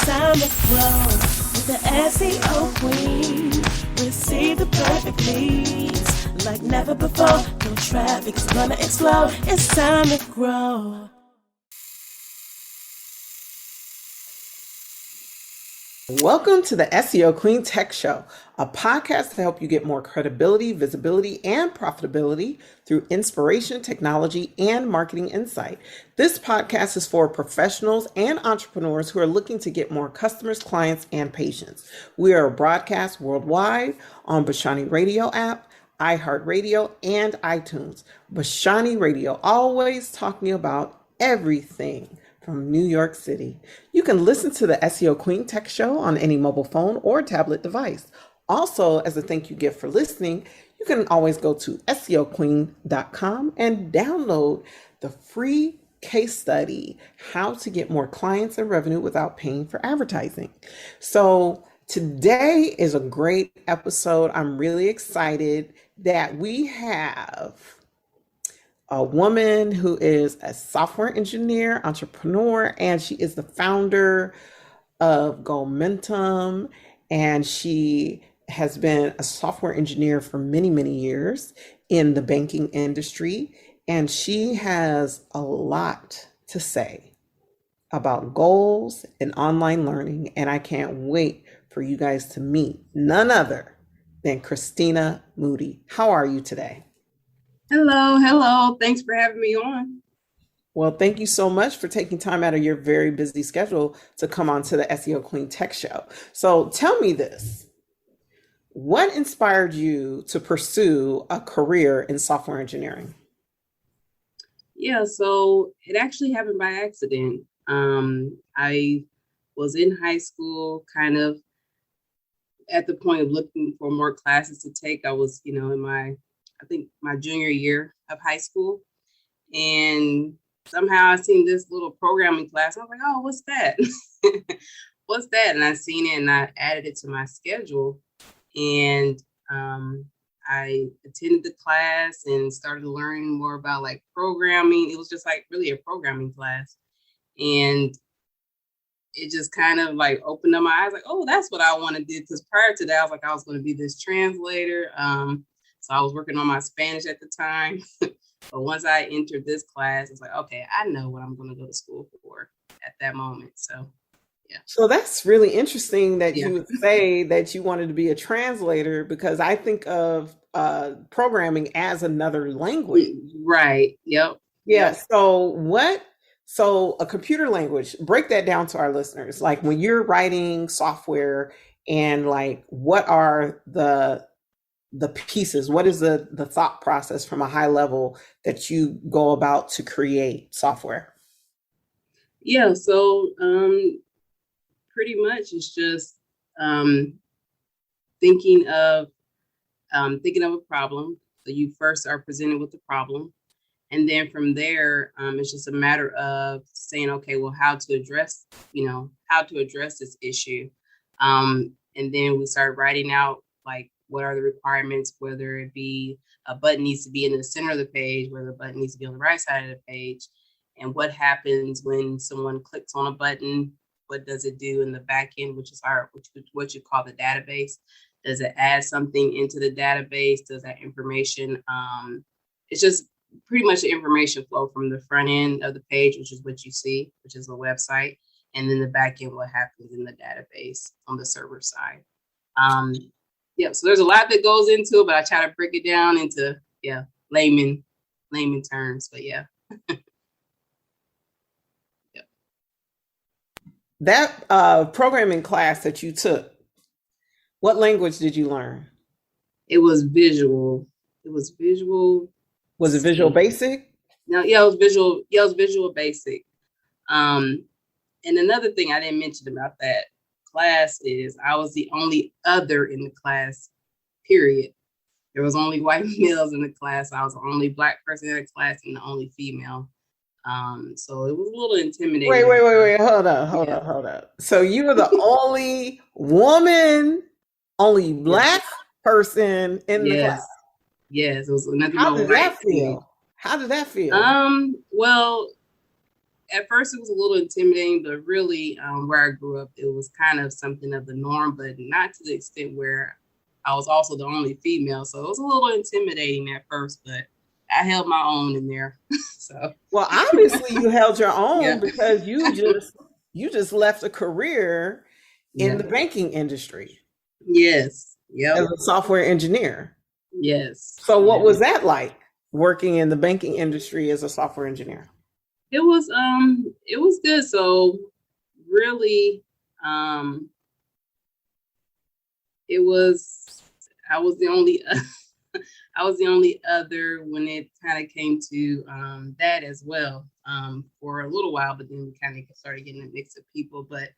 time to grow with the SEO Queen. Receive the perfect leads like never before. No traffic is gonna explode. It's time to grow. Welcome to the SEO Queen Tech Show, a podcast to help you get more credibility, visibility, and profitability through inspiration, technology, and marketing insight. This podcast is for professionals and entrepreneurs who are looking to get more customers, clients, and patients. We are broadcast worldwide on Bashani Radio app, iHeartRadio, and iTunes. Bashani Radio, always talking about everything from New York City. You can listen to the SEO Queen Tech Show on any mobile phone or tablet device. Also, as a thank you gift for listening, you can always go to SEOqueen.com and download the free case study, How to Get More Clients and Revenue Without Paying for Advertising. So today is a great episode. I'm really excited that we have a woman who is a software engineer, entrepreneur, and she is the founder of Momentum, and she has been a software engineer for many, many years in the banking industry, and she has a lot to say about goals and online learning, and I can't wait for you guys to meet none other than Christina Moody. How are you today? Hello. Thanks for having me on. Well, thank you so much for taking time out of your very busy schedule to come on to the SEO Queen Tech Show. So tell me this, what inspired you to pursue a career in software engineering? Yeah, so it actually happened by accident. I was in high school, kind of at the point of looking for more classes to take. I was, in my junior year of high school. And somehow I seen this little programming class. I was like, oh, what's that? What's that? And I seen it and I added it to my schedule. And I attended the class and started learning more about like programming. It was just like really a programming class. And it just kind of like opened up my eyes like, oh, that's what I want to do. Because prior to that, I was like, I was going to be this translator. So I was working on my Spanish at the time. But once I entered this class, it's like, okay, I know what I'm going to go to school for at that moment. So, yeah. So that's really interesting that you would say that you wanted to be a translator, because I think of programming as another language. Right. Yep. Yeah. Yep. So a computer language, break that down to our listeners. Like when you're writing software and like, what are the pieces, what is the thought process from a high level that you go about to create software? Yeah, so pretty much it's just thinking of a problem. So you first are presented with the problem, and then from there it's just a matter of saying, okay, well, how to address this issue, and then we start writing out like, what are the requirements, whether it be a button needs to be in the center of the page, whether the button needs to be on the right side of the page, and what happens when someone clicks on a button, what does it do in the back end, which is what you call the database. Does it add something into the database? Does that information, it's just pretty much the information flow from the front end of the page, which is what you see, which is the website, and then the back end, what happens in the database on the server side. Yeah, so there's a lot that goes into it, but I try to break it down into layman terms. But yeah. Yep. That programming class that you took, what language did you learn? It was visual. Was it Visual Basic? No, yeah, it was visual. Yeah, it was Visual Basic. And another thing I didn't mention about that class is I was the only other in the class, period. There was only white males in the class. I was the only Black person in the class and the only female. So it was a little intimidating. Wait. Hold up. So you were the only woman, only Black person in the class. Yes, it was nothing. How did that feel? Well, at first it was a little intimidating, but really where I grew up, it was kind of something of the norm, but not to the extent where I was also the only female. So it was a little intimidating at first, but I held my own in there. So Well, obviously you held your yeah, own because you just left a career in yeah, the banking industry yes, yep, as a software engineer. yes, So what yeah. was that like working in the banking industry as a software engineer? It was good. So really, um, it was I was the only I was the only other when it kind of came to that as well for a little while, but then we kind of started getting a mix of people. But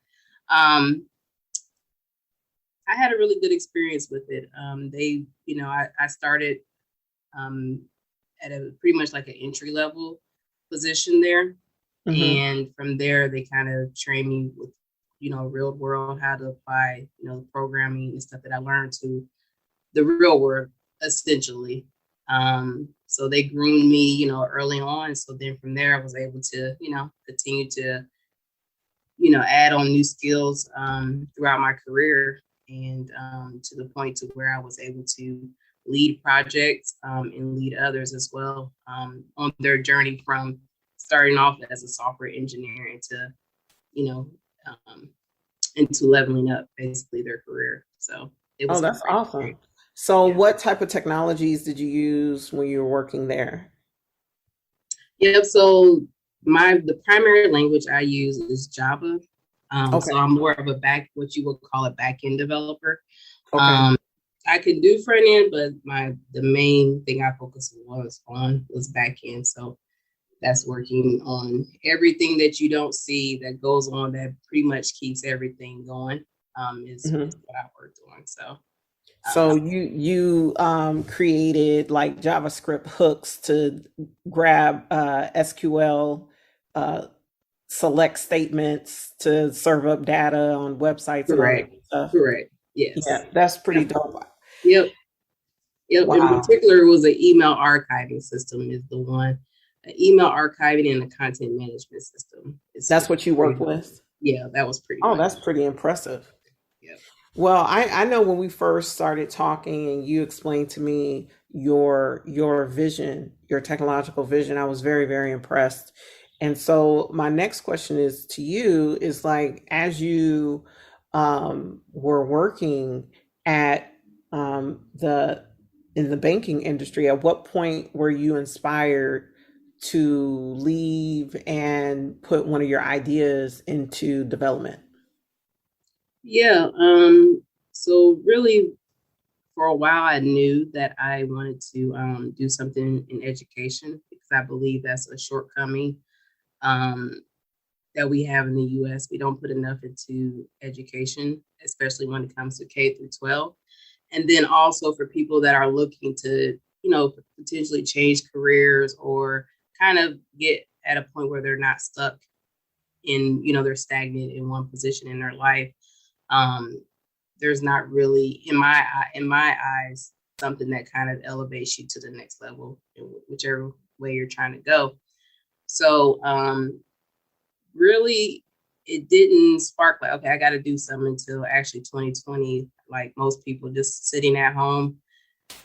um, I had a really good experience with it. I started um, at a pretty much like an entry level position there. Hmm. And from there, they kind of trained me with, real world, how to apply, the programming and stuff that I learned to the real world, essentially. So they groomed me, early on. So then from there, I was able to, continue to, add on new skills throughout my career and to the point to where I was able to lead projects and lead others as well on their journey from starting off as a software engineer you know, um, into leveling up basically their career. So it Oh, was a that's great awesome. experience. So Yeah. what type of technologies did you use when you were working there? Yep. So the primary language I use is Java. So Okay. I'm more of what you would call a back end developer. Okay. Um, I can do front end, but the main thing I focus on was back end. So that's working on everything that you don't see that goes on that pretty much keeps everything going. Is Hmm. what I worked on. So So you created like JavaScript hooks to grab SQL uh, select statements to serve up data on websites and all that correct, stuff. correct, Yeah, yes, that's pretty yep, dope. yep. Yep. In Wow. particular, it was an email archiving system is the one. An email archiving and a content management system That's what you pretty worked much, with? yeah, that was pretty Oh, much that's it. pretty impressive. Yep. Well, I know when we first started talking and you explained to me your vision, your technological vision, I was very, very impressed. And so my next question is to you is like as you were working at the in the banking industry, at what point were you inspired to leave and put one of your ideas into development? Yeah. So really, for a while, I knew that I wanted to do something in education because I believe that's a shortcoming um, that we have in the U.S. We don't put enough into education, especially when it comes to K through 12. And then also for people that are looking to, potentially change careers or kind of get at a point where they're not stuck in, they're stagnant in one position in their life. Um, there's not really, in my eyes, something that kind of elevates you to the next level, in whichever way you're trying to go. So really, it didn't spark like, okay, I got to do something until actually 2020. Like most people, just sitting at home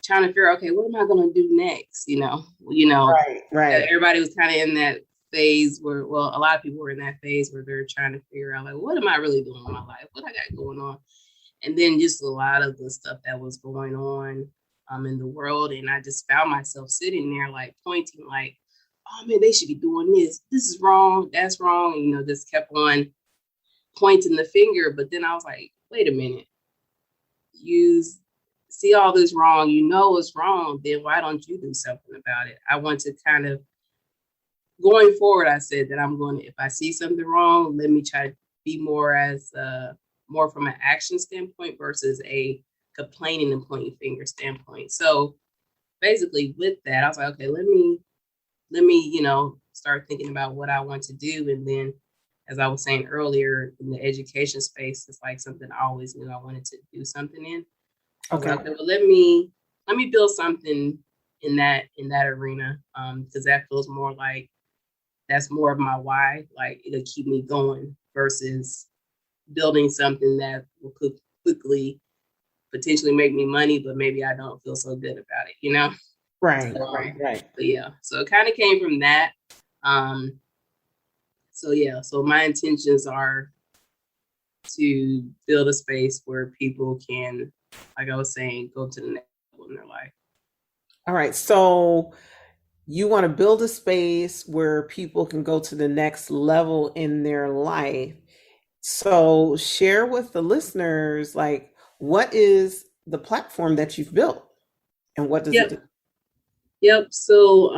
trying to figure out, okay, what am I going to do next? Right, right. Everybody was kind of in that phase where, well, a lot of people were in that phase where they're trying to figure out, like, what am I really doing in my life? What I got going on? And then just a lot of the stuff that was going on in the world. And I just found myself sitting there, like, pointing, like, oh man, they should be doing this. This is wrong. That's wrong. And, just kept on pointing the finger. But then I was like, wait a minute. You see all this wrong. You know it's wrong. Then why don't you do something about it? I want to kind of, going forward, I said that I'm going to, if I see something wrong, let me try to be more from an action standpoint versus a complaining and pointing finger standpoint. So basically with that, I was like, okay, let me, start thinking about what I want to do. And then, as I was saying earlier, in the education space, it's like something I always knew I wanted to do something in. I was like, Okay. okay, well, let me build something in that arena, because that feels more like that's more of my why. Like, it'll keep me going versus building something that will quickly potentially make me money, but maybe I don't feel so good about it, you know? Right, So, right. but yeah, so it kind of came from that. So yeah, so my intentions are to build a space where people can, like I was saying, go to the next level in their life. All right. So you want to build a space where people can go to the next level in their life. So share with the listeners, like, what is the platform that you've built and what does it do? Yep. So,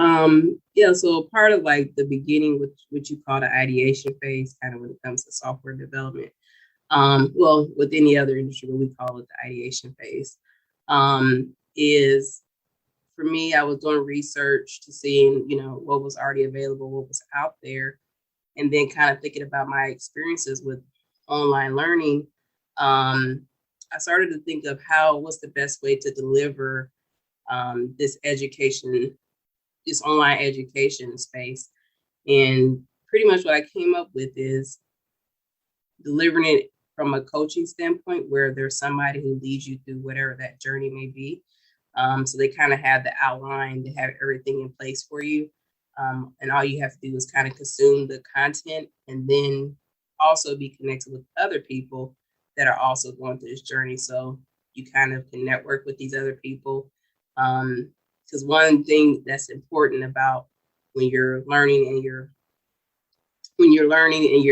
so part of like the beginning, which you call the ideation phase, kind of when it comes to software development. Well, with any other industry, but we call it the ideation phase. Is for me, I was doing research to seeing, what was already available, what was out there, and then kind of thinking about my experiences with online learning. I started to think of what's the best way to deliver this education, this online education space. And pretty much what I came up with is delivering it from a coaching standpoint, where there's somebody who leads you through whatever that journey may be. So they kind of have the outline, they have everything in place for you. And all you have to do is kind of consume the content and then also be connected with other people that are also going through this journey. So you kind of can network with these other people. Because one thing that's important about when you're learning and you're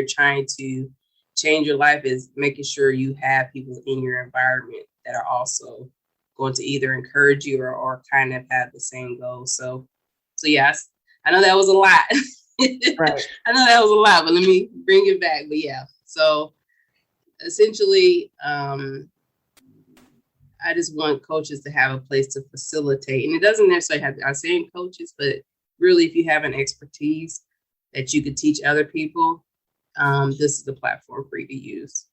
trying to change your life is making sure you have people in your environment that are also going to either encourage you or kind of have the same goals. So yes, I know that was a lot. Right. I know that was a lot, but let me bring it back. But yeah, so essentially, I just want coaches to have a place to facilitate. And it doesn't necessarily have to, I'm saying coaches, but really if you have an expertise that you could teach other people, this is the platform for you to use.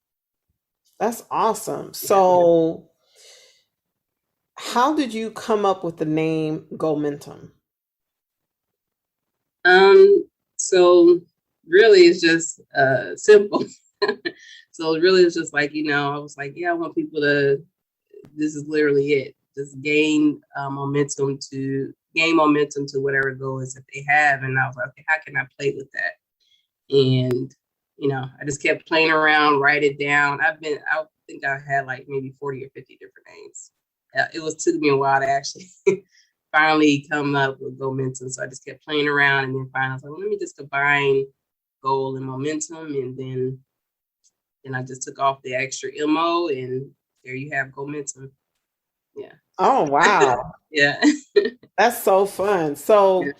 That's awesome. So how did you come up with the name Gomentum? So really it's just simple. So really it's just like, I was like, I want people to, this is literally it. Just gain momentum to whatever goal is that they have. And I was like, okay, how can I play with that? And, I just kept playing around, write it down. I think I had like maybe 40 or 50 different names. It took me a while to actually finally come up with momentum. So I just kept playing around, and then finally I was like, well, let me just combine goal and momentum. And then I just took off the extra MO, and there you have momentum. Yeah. Oh, wow. Yeah. That's so fun. So, Yeah.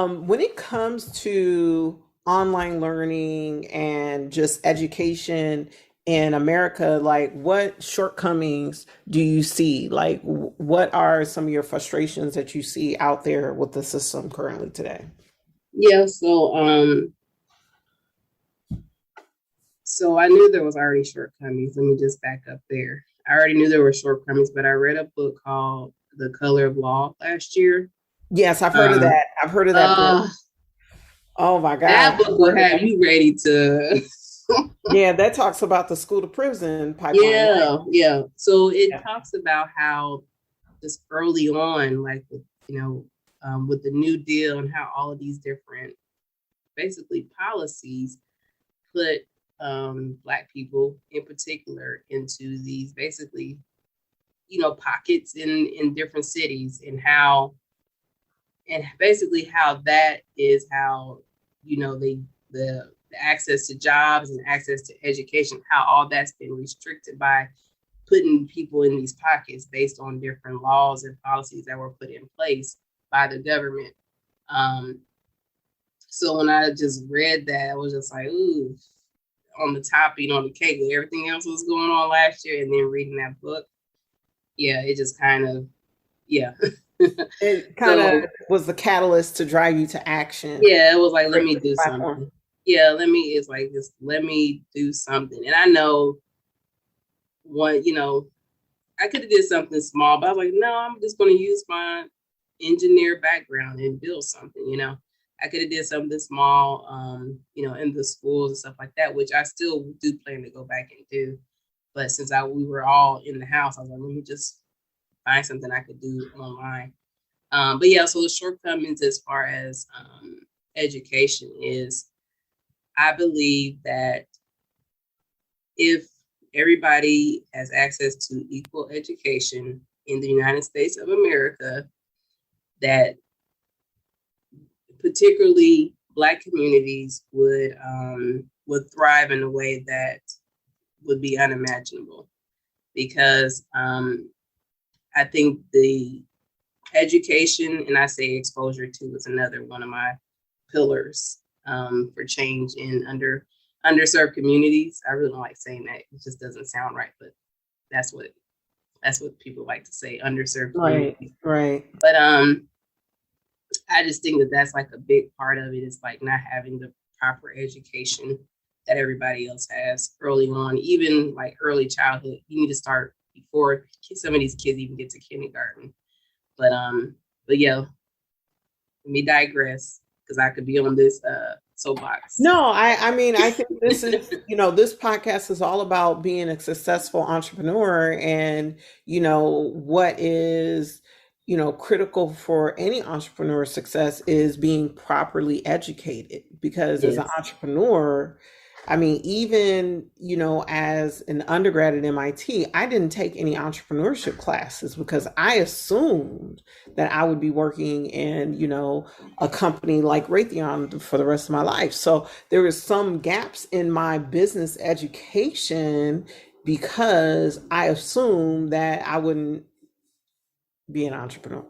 when it comes to online learning and just education in America, like, what shortcomings do you see? Like, what are some of your frustrations that you see out there with the system currently today? Yeah. So I knew there was already shortcomings. Let me just back up there. I already knew there were shortcomings, but I read a book called The Color of Law last year. Yes, I've heard of that. I've heard of that book. Oh my God. That book will have you ready to. Yeah, that talks about the school to prison pipeline. Yeah, right? Yeah. So it talks about how just early on, like with the New Deal and how all of these different, basically policies, put Black people in particular into these basically, pockets in different cities, and basically how that is how, the access to jobs and access to education, how all that's been restricted by putting people in these pockets based on different laws and policies that were put in place by the government. So when I just read that, I was just like, ooh, on the top, on the cake, everything else was going on last year. And then reading that book, it just kind of, It kind of was the catalyst to drive you to action. Yeah, it was like, let me do something. Yeah, let me do something. And I know I could have did something small, but I was like, no, I'm just going to use my engineer background and build something, I could have did something small, in the schools and stuff like that, which I still do plan to go back and do. But since we were all in the house, I was like, let me just find something I could do online. But yeah, so the shortcomings as far as education is, I believe that if everybody has access to equal education in the United States of America, that particularly Black communities would thrive in a way that would be unimaginable, because I think the education, and I say exposure too, is another one of my pillars for change in underserved communities. I really don't like saying that; it just doesn't sound right, but that's what people like to say, underserved communities. Right. But I just think that that's like a big part of it, is like not having the proper education that everybody else has early on, even like early childhood. You need to start before some of these kids even get to kindergarten. But yeah, let me digress, because I could be on this soapbox. No, I mean, I think this is, this podcast is all about being a successful entrepreneur, and, what is, critical for any entrepreneur success is being properly educated, because as an entrepreneur, I mean, even, as an undergrad at MIT, I didn't take any entrepreneurship classes because I assumed that I would be working in, a company like Raytheon for the rest of my life. So there was some gaps in my business education because I assumed that I wouldn't be an entrepreneur.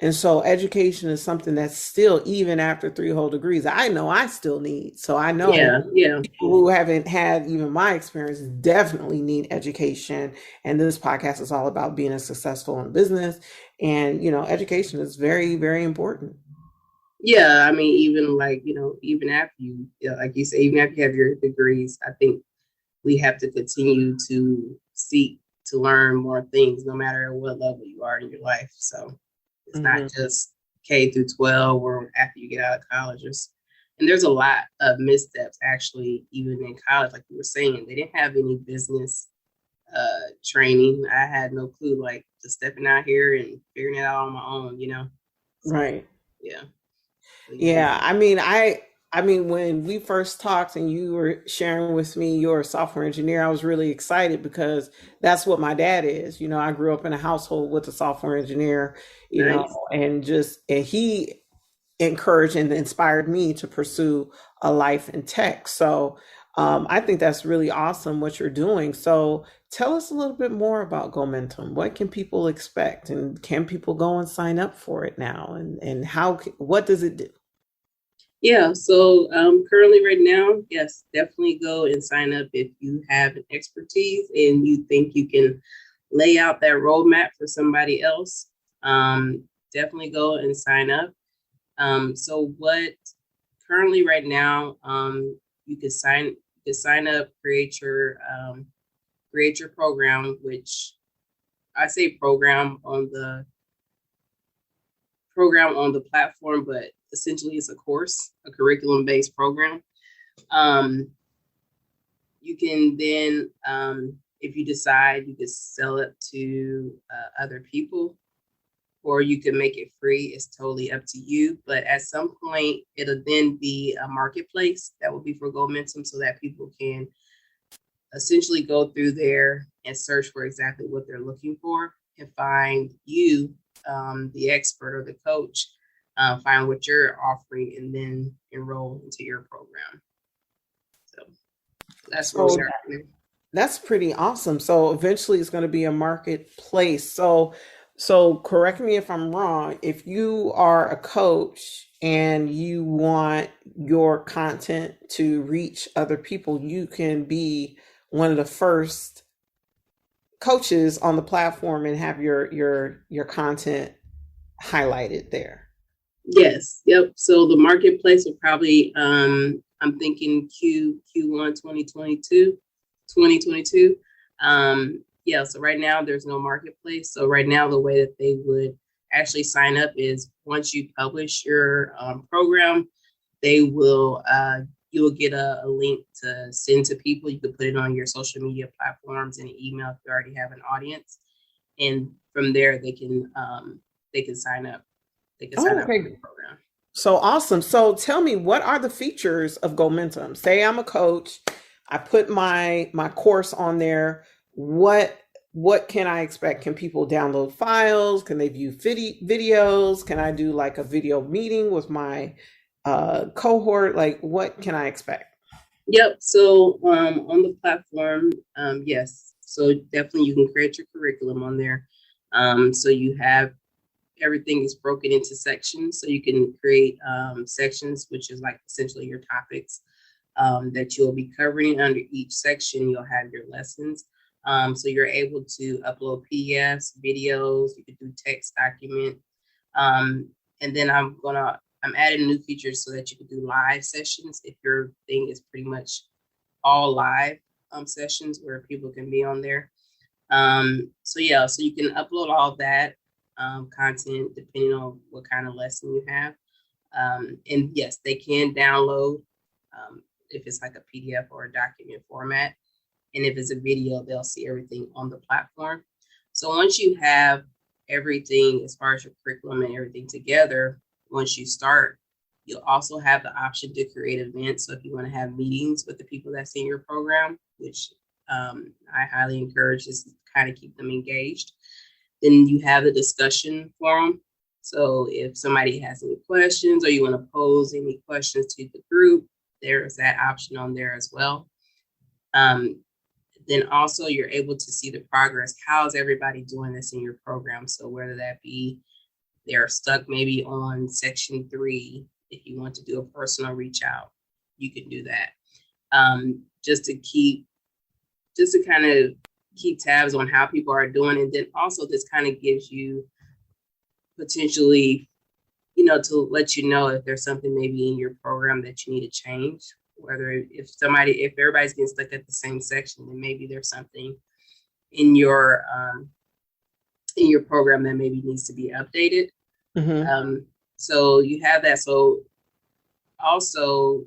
And so education is something that's still, even after 3 whole degrees, I know I still need. So I know people who haven't had even my experience definitely need education. And this podcast is all about being a successful in business. And, education is very, very important. Yeah, I mean, even even after you, like you say, even after you have your degrees, I think we have to continue to seek to learn more things, no matter what level you are in your life. So it's not just K through 12 or after you get out of college. And there's a lot of missteps, actually, even in college. Like you were saying, they didn't have any business training. I had no clue, like just stepping out here and figuring it out on my own, So, right. Yeah. Yeah. I mean, when we first talked and you were sharing with me you're a software engineer, I was really excited because that's what my dad is. I grew up in a household with a software engineer, and he encouraged and inspired me to pursue a life in tech. So I think that's really awesome what you're doing. So tell us a little bit more about Gomentum. What can people expect, and can people go and sign up for it now? And what does it do? Yeah, so currently right now, yes, definitely go and sign up if you have an expertise and you think you can lay out that roadmap for somebody else. Definitely go and sign up. So what currently right now, you can sign up, create your program, which I say program on the platform, but essentially it's a course, a curriculum-based program. You can then, if you decide, you could sell it to other people, or you can make it free. It's totally up to you. But at some point, it'll then be a marketplace that will be for Gomentum, so that people can essentially go through there and search for exactly what they're looking for and find you, the expert or the coach, find what you're offering, and then enroll into your program. So that's where we are now. That's pretty awesome. So eventually it's going to be a marketplace. So correct me if I'm wrong. If you are a coach and you want your content to reach other people, you can be one of the first coaches on the platform and have your content highlighted there. Yes. Yep. So the marketplace will probably, I'm thinking Q1 2022. Yeah. So right now there's no marketplace. So right now the way that they would actually sign up is once you publish your program, they will you will get a link to send to people. You can put it on your social media platforms and an email if you already have an audience, and from there they can sign up. They can sign up for the program. So awesome. So tell me, what are the features of Momentum? Say I'm a coach, I put my course on there. What can I expect? Can people download files? Can they view videos? Can I do like a video meeting with my cohort? Like, what can I expect? Yep. So on the platform, yes. So definitely you can create your curriculum on there. So you have everything is broken into sections. So you can create sections, which is like essentially your topics that you'll be covering. Under each section, you'll have your lessons. So you're able to upload PDFs, videos, you can do text document. And then I'm adding new features so that you can do live sessions if your thing is pretty much all live sessions where people can be on there. So you can upload all that content depending on what kind of lesson you have. And yes, they can download if it's like a PDF or a document format. And if it's a video, they'll see everything on the platform. So once you have everything as far as your curriculum and everything together, once you start, you'll also have the option to create events. So if you want to have meetings with the people that's in your program, which I highly encourage, just to kind of keep them engaged, then you have the discussion forum. So if somebody has any questions or you want to pose any questions to the group, there's that option on there as well. Then also you're able to see the progress. How's everybody doing this in your program? So whether that be they're stuck maybe on section 3, if you want to do a personal reach out, you can do that. Just to kind of keep tabs on how people are doing. And then also this kind of gives you potentially, to let you know if there's something maybe in your program that you need to change. Whether if everybody's getting stuck at the same section, then maybe there's something in your program that maybe needs to be updated. Mm-hmm. So you have that. So also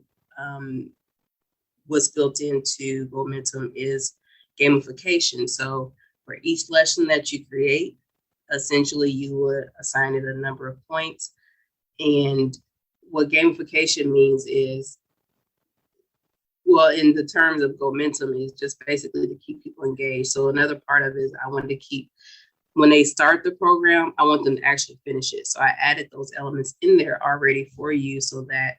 what's built into Momentum is gamification. So for each lesson that you create, essentially you would assign it a number of points. And what gamification means is, well, in the terms of Momentum, is just basically to keep people engaged. So another part of it is I wanted to keep, when they start the program, I want them to actually finish it. So I added those elements in there already for you so that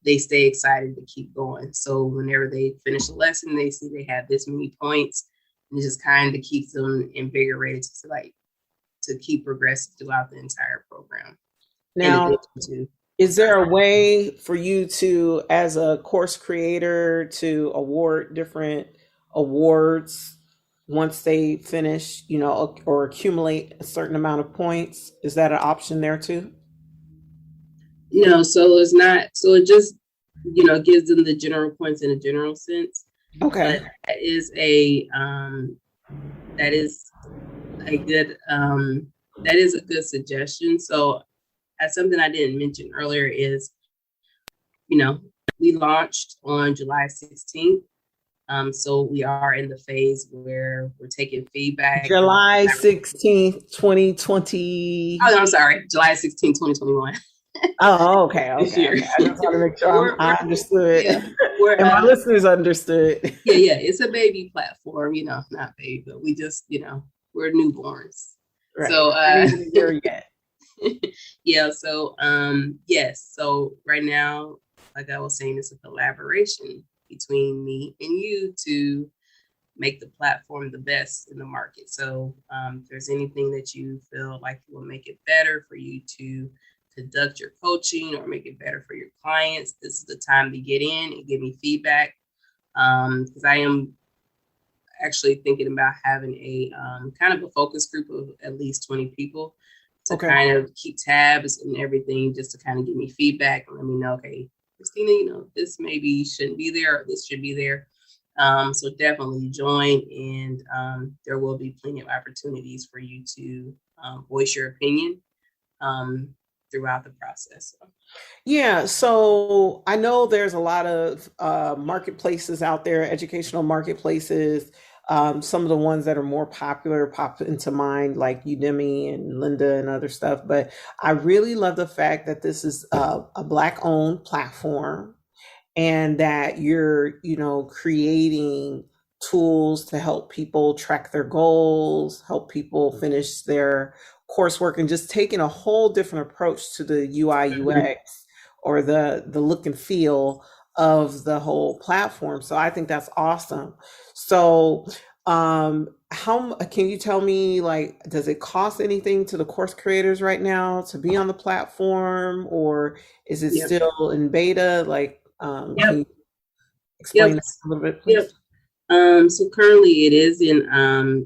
they stay excited to keep going. So whenever they finish the lesson, they see they have this many points, and it just kind of keeps them invigorated to keep progressing throughout the entire program. Now, is there a way for you to, as a course creator, to award different awards once they finish, or accumulate a certain amount of points? Is that an option there too? No, so it's not. So it just, gives them the general points in a general sense. Okay. But that is a good suggestion. So something I didn't mention earlier is, we launched on July 16th. So we are in the phase where we're taking feedback. July 16th, 2020. Oh, I'm sorry. July 16th, 2021. Oh, okay. I just want to make sure I understood. Yeah, and my listeners understood. Yeah. It's a baby platform, not baby, but we just, we're newborns. Right. So, here yet. Yeah. So, yes. So right now, like I was saying, it's a collaboration between me and you to make the platform the best in the market. So if there's anything that you feel like will make it better for you to conduct your coaching or make it better for your clients, this is the time to get in and give me feedback. Because I am actually thinking about having a kind of a focus group of at least 20 people to kind of keep tabs and everything, just to kind of give me feedback and let me know, okay, Christina, this maybe shouldn't be there, or this should be there. So definitely join, and there will be plenty of opportunities for you to voice your opinion. throughout the process. So. Yeah, so I know there's a lot of marketplaces out there, educational marketplaces. Some of the ones that are more popular pop into mind, like Udemy and Linda and other stuff. But I really love the fact that this is a Black-owned platform, and that you're, creating tools to help people track their goals, help people finish their coursework, and just taking a whole different approach to the UI UX, or the look and feel of the whole platform. So I think that's awesome. So how can you tell me, like, does it cost anything to the course creators right now to be on the platform, or is it Yep. still in beta? Like, can Yep. you explain Yep. that a little bit, Yep. please? So currently it is in,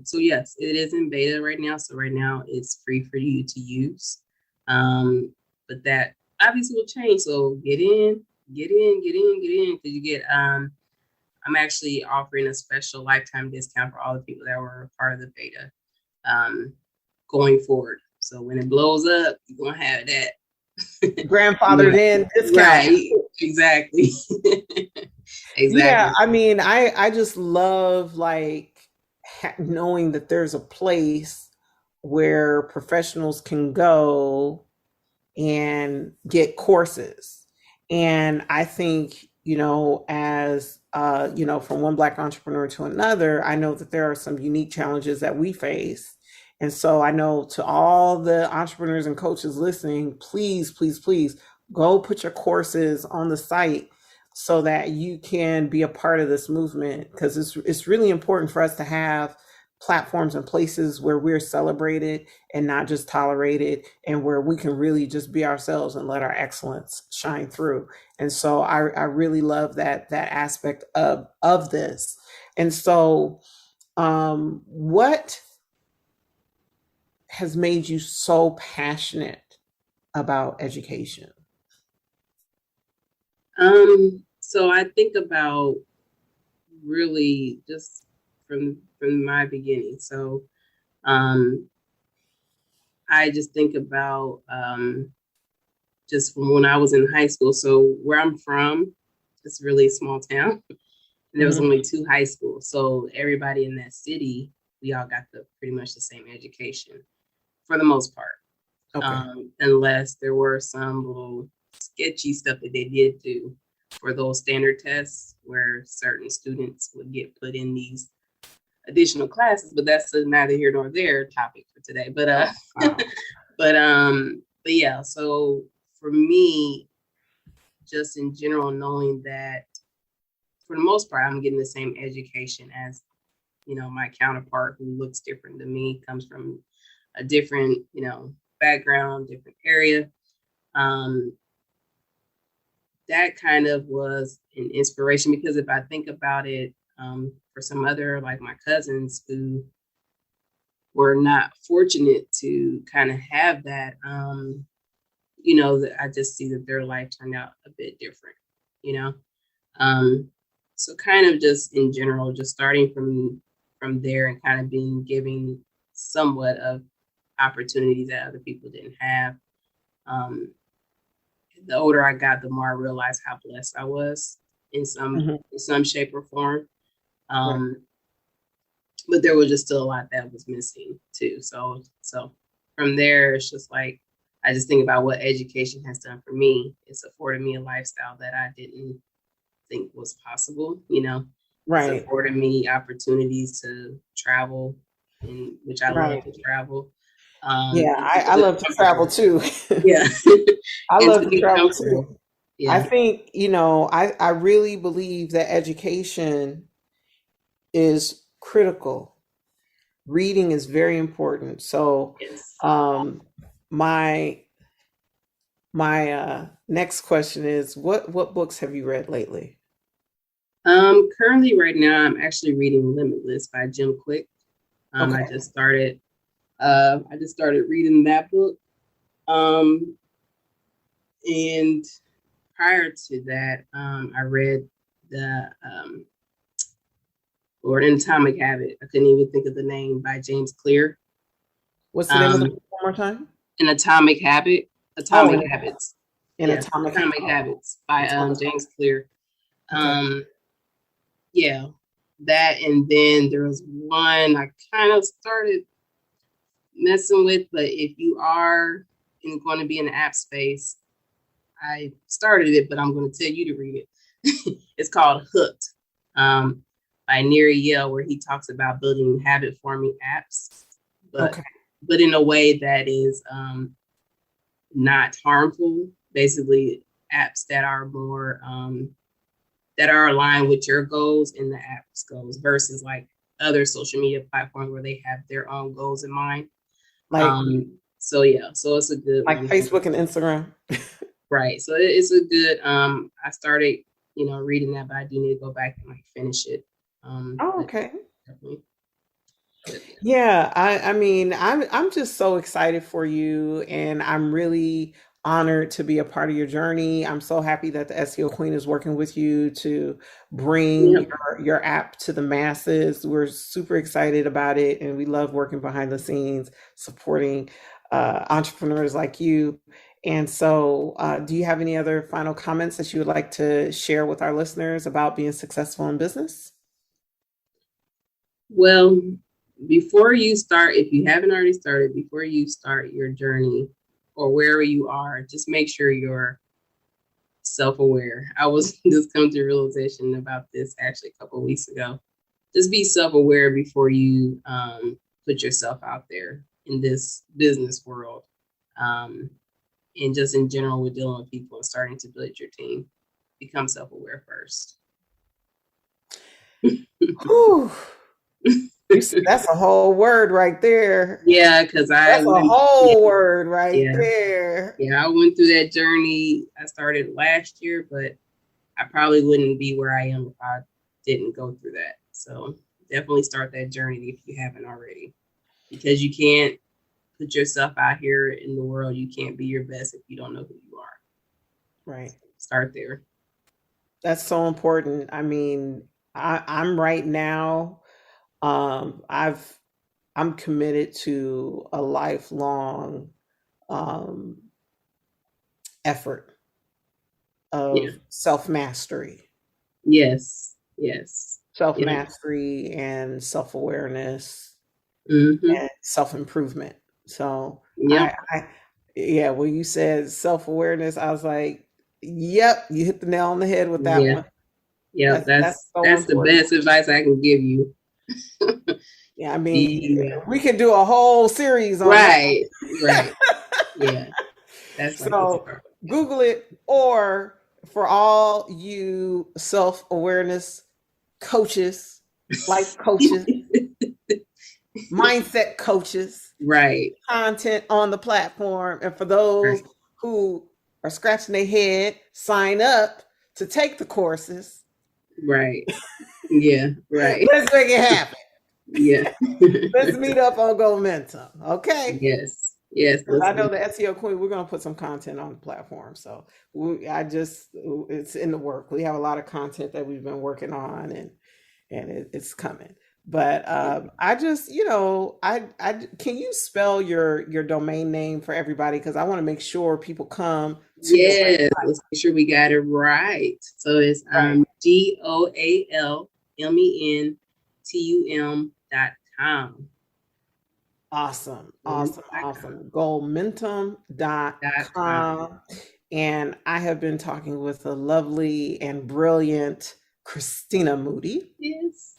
so yes, it is in beta right now. So right now it's free for you to use. But that obviously will change. So get in, because you get, I'm actually offering a special lifetime discount for all the people that were a part of the beta, going forward. So when it blows up, you're going to have that. Grandfathered in discount. Right. Exactly. Yeah, Exactly. I mean, I just love, like, knowing that there's a place where professionals can go and get courses. And I think, as from one Black entrepreneur to another, I know that there are some unique challenges that we face. And so I know, to all the entrepreneurs and coaches listening, please, please, please go put your courses on the site so that you can be a part of this movement, because it's really important for us to have platforms and places where we're celebrated and not just tolerated, and where we can really just be ourselves and let our excellence shine through. And so I really love that aspect of this. And so what has made you so passionate about education? So I think about really just from my beginning. So I just think about just from when I was in high school. So where I'm from, it's really a small town, and there was Mhm. only 2 high schools. So everybody in that city, we all got pretty much the same education for the most part, Okay. unless there were some little sketchy stuff that they did do for those standard tests where certain students would get put in these additional classes, but that's neither here nor there topic for today. Wow. But yeah, so for me, just in general, knowing that for the most part, I'm getting the same education as, my counterpart who looks different than me, comes from a different, background, different area. Um, that kind of was an inspiration, because if I think about it, for some other, like my cousins who were not fortunate to kind of have that, that I just see that their life turned out a bit different, you know. So kind of just in general, just starting from there and kind of giving somewhat of opportunities that other people didn't have. Um, the older I got, the more I realized how blessed I was in Mhm. some shape or form. Right. Um, but there was just still a lot that was missing too. So from there, it's just like I just think about what education has done for me. It's afforded me a lifestyle that I didn't think was possible. It's Right. afforded me opportunities to travel, in which I love Right. to travel. Yeah, And to I feel love to travel comfortable. too. Yeah, I and love to to be travel comfortable. too. I Yeah. think, I really believe that education is critical. Reading is very important. So, Yes. um, my next question is, what books have you read lately? Currently, right now, I'm actually reading Limitless by Jim Quick. I Okay. just started. I just started reading that book. Um, and prior to that, I read the Lord, an Atomic Habit. I couldn't even think of the name, by James Clear. What's the name of the Um, book one more time? An Atomic Habit. Atomic Habits. In Yes, Atomic Habits by James Clear. Okay. Yeah, that, and then there was one I kind of started messing with, but if you are going to be in the app space, I started it, but I'm going to tell you to read it. It's called Hooked, by Neri Yale, where he talks about building habit forming apps, but in a way that is not harmful. Basically, apps that are more that are aligned with your goals and the app's goals versus like other social media platforms where they have their own goals in mind. Like, so it's a good like one. Facebook and Instagram. Right. So it's a good, I started, reading that, but I do need to go back and like finish it. Okay. Definitely. Yeah, I mean, I'm just so excited for you, and I'm really honored to be a part of your journey. I'm so happy that the SEO Queen is working with you to bring your app to the masses. We're super excited about it, and we love working behind the scenes, supporting entrepreneurs like you. And so, do you have any other final comments that you would like to share with our listeners about being successful in business? Well, before you start, if you haven't already started, before you start your journey or wherever you are, just make sure you're self-aware. I was just coming to realization about this actually a couple of weeks ago. Just be self-aware before you put yourself out there in this business world. And just in general, with dealing with people and starting to build your team, become self-aware first. That's a whole word right there. Yeah, because that's a whole word right there. Yeah, I went through that journey. I started last year, but I probably wouldn't be where I am if I didn't go through that. So definitely start that journey if you haven't already, because you can't put yourself out here in the world. You can't be your best if you don't know who you are. Right. Start there. That's so important. I mean, I'm right now, I'm committed to a lifelong effort of self-mastery. Yes. Self-mastery and self-awareness and self-improvement. So when you said self-awareness, I was like, yep, you hit the nail on the head with that one. Yeah, that's the best advice I can give you. Yeah, I mean, we can do a whole series on that. Right. Yeah. That's so Google it, or for all you self-awareness coaches, life coaches, mindset coaches, right? Content on the platform, and for those who are scratching their head, sign up to take the courses. Right. Yeah. Right. Let's make it happen. Yeah. Let's meet up on Momentum. Okay. Yes. I know the SEO Queen, we're going to put some content on the platform. So it's in the work. We have a lot of content that we've been working on, and it's coming. But I just, can you spell your domain name for everybody? Because I want to make sure people come to let's make sure we got it right. So it's GOALMENTUM.com. Awesome. Goalmentum.com. And I have been talking with the lovely and brilliant Christina Moody. Yes.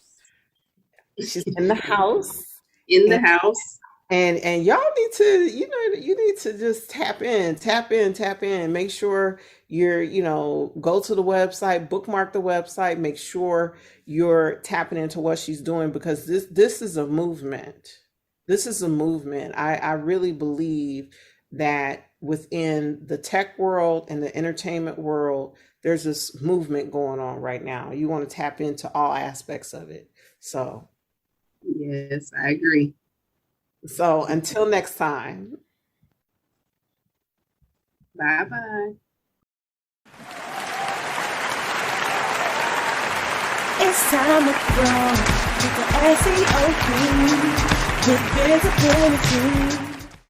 She's in the house. And y'all need to, you need to just tap in, make sure you're, go to the website, bookmark the website, make sure you're tapping into what she's doing, because this is a movement. This is a movement. I really believe that within the tech world and the entertainment world, there's this movement going on right now. You want to tap into all aspects of it. So. Yes, I agree. So until next time. Bye-bye. It's time to grow with the SEO Queen with visibility.